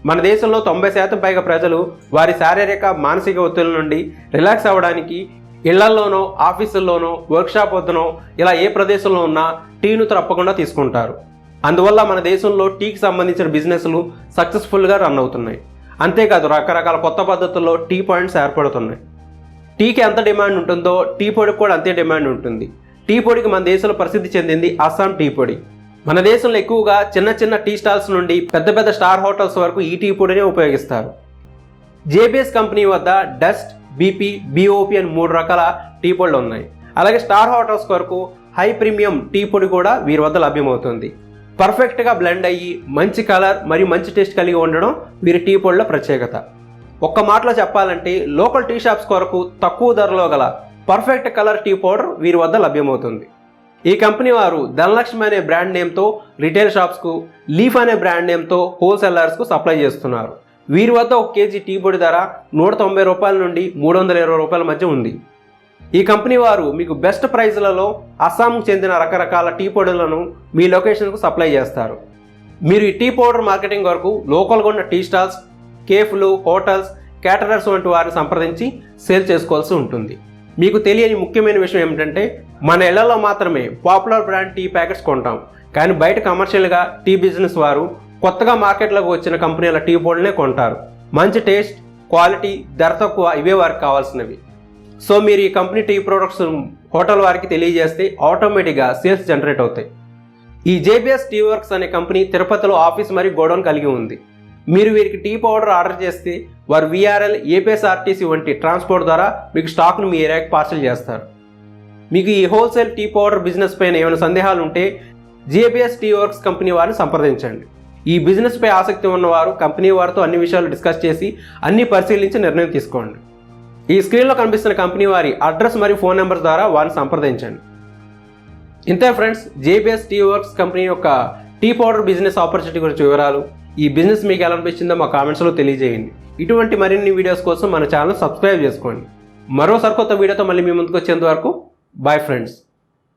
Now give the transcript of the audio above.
మన దేశంలో 90% పైగా ప్రజలు వారి శారీరక మానసిక ఒత్తిడి నుండి రిలాక్స్ అవ్వడానికి ఇళ్లల్లోనో ఆఫీసుల్లోనో వర్క్షాప్ వద్దనో ఇలా ఏ ప్రదేశంలో ఉన్నా టీను తప్పకుండా తీసుకుంటారు. అందువల్ల మన దేశంలో టీకి సంబంధించిన బిజినెస్లు సక్సెస్ఫుల్గా రన్ అవుతున్నాయి. అంతేకాదు రకరకాల కొత్త పద్ధతుల్లో టీ పాయింట్స్ ఏర్పడుతున్నాయి. టీకి ఎంత డిమాండ్ ఉంటుందో టీ పొడికి కూడా అంతే డిమాండ్ ఉంటుంది. టీ పొడికి మన దేశంలో ప్రసిద్ధి చెందింది అస్సాం టీ పొడి. మన దేశంలో ఎక్కువగా చిన్న చిన్న టీ స్టాల్స్ నుండి పెద్ద పెద్ద స్టార్ హోటల్స్ వరకు ఈ టీ పొడిని ఉపయోగిస్తారు. జేబీఎస్ కంపెనీ వద్ద డస్ట్, బీపీ, బీఓపీ అని 3 రకాల టీ పొడులు ఉన్నాయి. అలాగే స్టార్ హోటల్స్ వరకు హై ప్రీమియం టీ పొడి కూడా వీరి వద్ద లభ్యమవుతుంది. పర్ఫెక్ట్గా బ్లెండ్ అయ్యి మంచి కలర్ మరియు మంచి టేస్ట్ కలిగి ఉండడం వీరి టీ పొడిల ప్రత్యేకత. ఒక్క మాటలో చెప్పాలంటే లోకల్ టీ షాప్స్ కొరకు తక్కువ ధరలో గల పర్ఫెక్ట్ కలర్ టీ పౌడర్ వీరి వద్ద లభ్యమవుతుంది. ఈ కంపెనీ వారు ధనలక్ష్మి అనే బ్రాండ్ నేమ్తో రిటైల్ షాప్స్కు, లీఫ్ అనే బ్రాండ్ నేమ్తో హోల్సేలర్స్కు సప్లై చేస్తున్నారు. వీరి వద్ద 1 కేజీ టీ పొడి ధర 190 రూపాయల నుండి 320 రూపాయల మధ్య ఉంది. ఈ కంపెనీ వారు మీకు బెస్ట్ ప్రైజ్లలో అస్సాంకు చెందిన రకరకాల టీ పొడులను మీ లొకేషన్కు సప్లై చేస్తారు. మీరు ఈ టీ పౌడర్ మార్కెటింగ్ వరకు లోకల్గా ఉన్న టీ స్టాల్స్, కేఫ్లు, హోటల్స్, క్యాటరర్స్ వంటి వారిని సంప్రదించి సేల్ చేసుకోవాల్సి ఉంటుంది. మీకు తెలియని ముఖ్యమైన విషయం ఏమిటంటే మన ఇళ్లలో మాత్రమే పాపులర్ బ్రాండ్ టీ ప్యాకెట్స్ కొంటాం, కానీ బయట కమర్షియల్గా టీ బిజినెస్ వారు కొత్తగా మార్కెట్లోకి వచ్చిన కంపెనీల టీ పొడినే కొంటారు. మంచి టేస్ట్, క్వాలిటీ, ధర తక్కువ ఇవే వారికి కావాల్సినవి. సో మీరు ఈ కంపెనీ టీ ప్రొడక్ట్స్ హోటల్ వారికి తెలియజేస్తే ఆటోమేటిక్గా సేల్స్ జనరేట్ అవుతాయి. ఈ జేబీఎస్ టీ వర్క్స్ అనే కంపెనీ తిరుపతిలో ఆఫీస్ మరియు గోడౌన్ కలిగి ఉంది. మీరు వీరికి టీ పౌడర్ ఆర్డర్ చేస్తే వారు VRL, ఏపీఎస్ఆర్టీసీ వంటి ట్రాన్స్పోర్ట్ ద్వారా మీకు స్టాక్ను మీ ఏరియాకి పార్సల్ చేస్తారు. మీకు ఈ హోల్సేల్ టీ పౌడర్ బిజినెస్ పైన ఏమైనా సందేహాలు ఉంటే జేబీఎస్ టీ వర్క్స్ కంపెనీ వారిని సంప్రదించండి. ఈ బిజినెస్పై ఆసక్తి ఉన్నవారు కంపెనీ వారితో అన్ని విషయాలు డిస్కస్ చేసి అన్ని పరిశీలించి నిర్ణయం తీసుకోండి. ఈ స్క్రీన్లో కనిపిస్తున్న కంపెనీ వారి అడ్రస్ మరియు ఫోన్ నెంబర్ ద్వారా వారిని సంప్రదించండి. ఇంతే friends, JBS T works company యొక్క టీ పౌడర్ బిజినెస్ ఆపర్చునిటీ గురించి వివరాలు. ఈ బిజినెస్ మీకు ఎలా అనిపించిందో మా కామెంట్స్లో తెలియజేయండి. ఇటువంటి మరిన్ని వీడియోస్ కోసం మన ఛానల్ సబ్స్క్రైబ్ చేసుకోండి. మరో సరికొత్త వీడియోతో మళ్ళీ మీ ముందుకు వచ్చేంత వరకు బాయ్ ఫ్రెండ్స్.